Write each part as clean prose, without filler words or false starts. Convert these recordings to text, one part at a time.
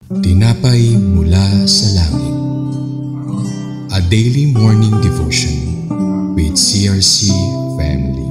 Tinapay mula sa langit. A daily morning devotion with CRC Family.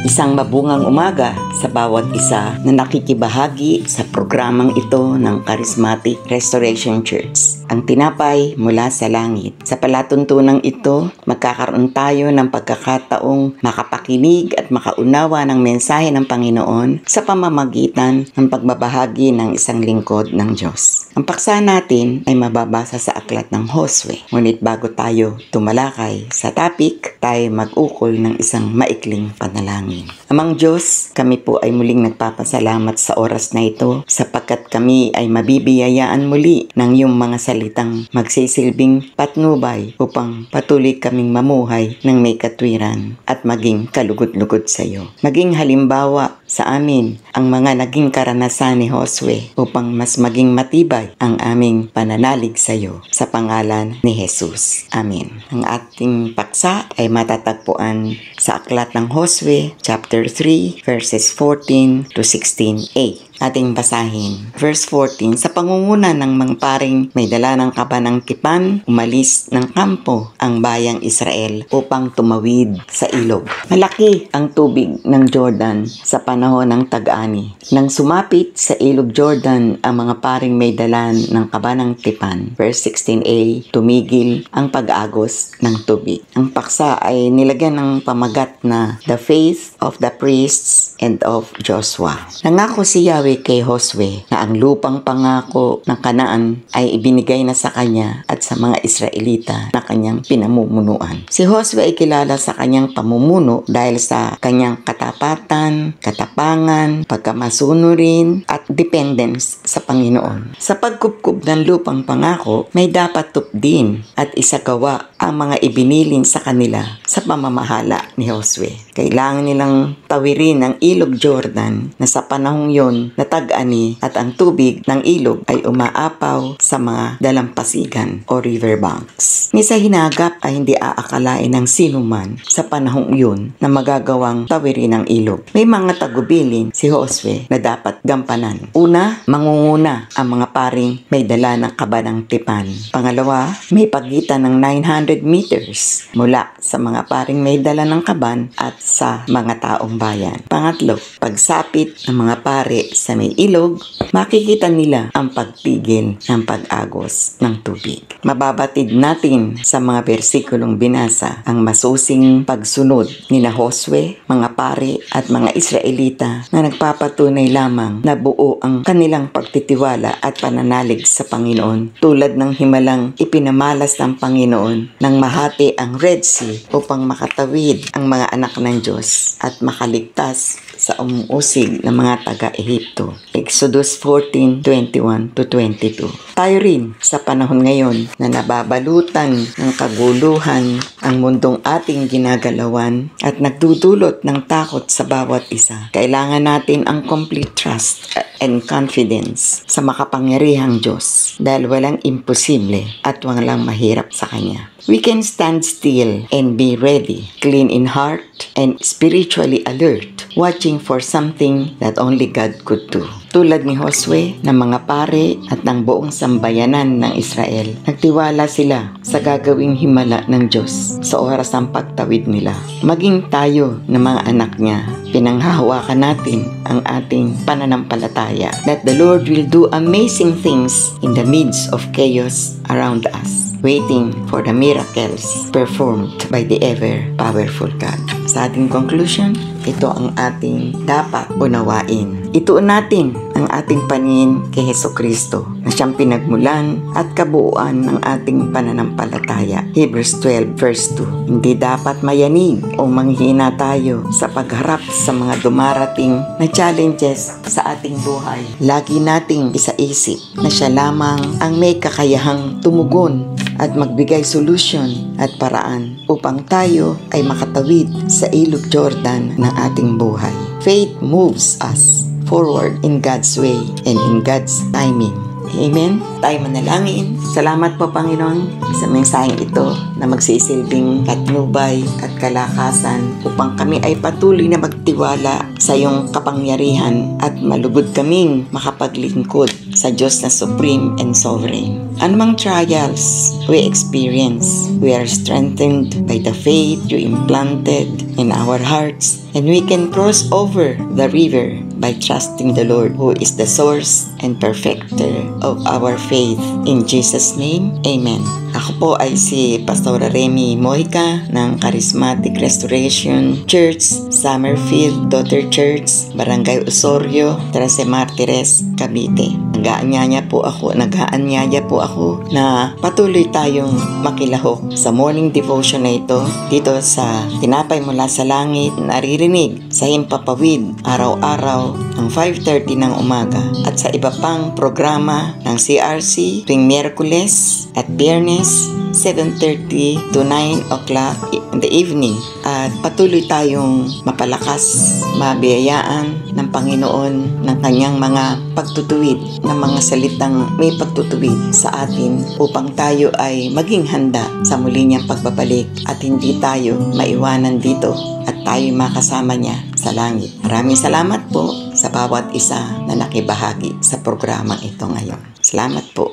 Isang mabungang umaga sa bawat isa na nakikibahagi sa programang ito ng Charismatic Restoration Church, ang tinapay mula sa langit. Sa palatuntunang ito, magkakaroon tayo ng pagkakataong makapakinig at makaunawa ng mensahe ng Panginoon sa pamamagitan ng pagbabahagi ng isang lingkod ng Diyos. Ang paksa natin ay mababasa sa aklat ng Josue. Ngunit bago tayo tumalakay sa topic, tayo mag-ukol ng isang maikling panalangin. Amang Diyos, kami po ay muling nagpapasalamat sa oras na ito sapagkat kami ay mabibiyayaan muli ng iyong mga salitang magsisilbing patnubay upang patuloy kaming mamuhay ng may katwiran at maging kalugod-lugod sa iyo. Maging halimbawa sa amin ang mga naging karanasan ni Josue upang mas maging matibay ang aming pananalig sa iyo sa pangalan ni Jesus. Amen. Ang ating paksa ay matatagpuan sa aklat ng Josue chapter 3 verses 14 to 16a. Ating basahin. Verse 14, sa pangunguna ng mga paring may dala ng kaba ng tipan, umalis ng kampo ang bayang Israel upang tumawid sa ilog. Malaki ang tubig ng Jordan sa panahon ng tag-ani. Nang sumapit sa ilog Jordan ang mga paring may dala ng kaba ng tipan. Verse 16a, tumigil ang pag-agos ng tubig. Ang paksa ay nilagyan ng pamagat na the faith of the priests and of Joshua. Nangako si Yahweh kay Josue na ang lupang pangako ng Kanaan ay ibinigay na sa kanya at sa mga Israelita na kanyang pinamumunuan. Si Josue ay kilala sa kanyang pamumuno dahil sa kanyang katapatan, katapangan, pagkamasunurin at dependence sa Panginoon. Sa pagkupkub ng lupang pangako, may dapat tupdin at isagawa ang mga ibinilin sa kanila sa pamamahala ni Josue. Kailangan nilang tawirin ang ilog Jordan na sa panahong yon na tag-ani at ang tubig ng ilog ay umaapaw sa mga dalampasigan o river banks. Ni sa hinagap ay hindi aakalain ng sinuman sa panahong yun na magagawang tawirin ang ilog. May mga tagubilin si Josue na dapat gampanan. Una, mangunguna ang mga paring may dala ng kaba ng tipan. Pangalawa, may pagitan ng 900 meters mula sa mga paring may dala ng kaban at sa mga taong bayan. Pangatlo, pagsapit ng mga pare sa may ilog, makikita nila ang pagpigil ng pag-agos ng tubig. Mababatid natin sa mga bersikulong binasa ang masusing pagsunod ni na Josue, mga pare at mga Israelita na nagpapatunay lamang na buo ang kanilang pagtitiwala at pananalig sa Panginoon, tulad ng himalang ipinamalas ng Panginoon nang mahati ang Red Sea upang makatawid ang mga anak ng Diyos at makaligtas sa umuusig ng mga taga-Ehipto. Exodus 14:21-22. Tayo rin sa panahon ngayon na nababalutan ng kaguluhan ang mundong ating ginagalawan at nagdudulot ng takot sa bawat isa. Kailangan natin ang complete trust and confidence sa makapangyarihang Diyos dahil walang imposible at walang mahirap sa Kanya. We can stand still and be ready, clean in heart and spiritually alert, watching for something that only God could do. Tulad ni Josue, ng mga pare at ng buong sambayanan ng Israel, nagtiwala sila sa gagawing himala ng Diyos sa oras ng pagtawid nila. Maging tayo ng mga anak niya, pinanghahawakan natin ang ating pananampalataya that the Lord will do amazing things in the midst of chaos around us, waiting for the miracles performed by the ever-powerful God. Sa ating conclusion, ito ang ating dapat unawain. Ituon natin ang ating paningin kay Hesukristo na siyang pinagmulan at kabuuan ng ating pananampalataya. Hebrews 12 verse 2. Hindi dapat mayanig o manghina tayo sa pagharap sa mga dumarating na challenges sa ating buhay. Lagi nating isaisip na siya lamang ang may kakayahang tumugon at magbigay solusyon at paraan upang tayo ay makatawid sa ilog Jordan ng ating buhay. Faith moves us forward in God's way and in God's timing. Amen. Tayo manalangin. Salamat po, Panginoon, sa mensaheng ito na magsisilbing patnubay at kalakasan upang kami ay patuloy na magtiwala sa iyong kapangyarihan at malugod kaming makapaglingkod sa Diyos na supreme and sovereign. Anumang trials we experience, we are strengthened by the faith you implanted in our hearts, and we can cross over the river by trusting the Lord, who is the source and perfecter of our faith. In Jesus' name, Amen. Ako po ay si Pastora Remy Mojica ng Charismatic Restoration Church, Summerfield Daughter Church, Barangay Osorio, 13 Martires, Cavite. Nag-aanyaya po ako na patuloy tayong makilahok sa morning devotion na ito dito sa Tinapay Mula sa Langit, naririnig sa Himpapawid araw-araw ng 5:30 ng umaga at sa iba pang programa ng CRC tuwing Miyerkules at Biyernes 7:30 to 9 o'clock in the evening. At patuloy tayong mapalakas, mabiyayaan ng Panginoon ng kanyang mga pagtutuwid, ng mga salitang may pagtutuwid sa atin upang tayo ay maging handa sa muli niyang pagbabalik at hindi tayo maiwanan dito at tayo makasama niya sa langit. Maraming salamat po sa bawat isa na nakibahagi sa programang ito ngayon. Salamat po.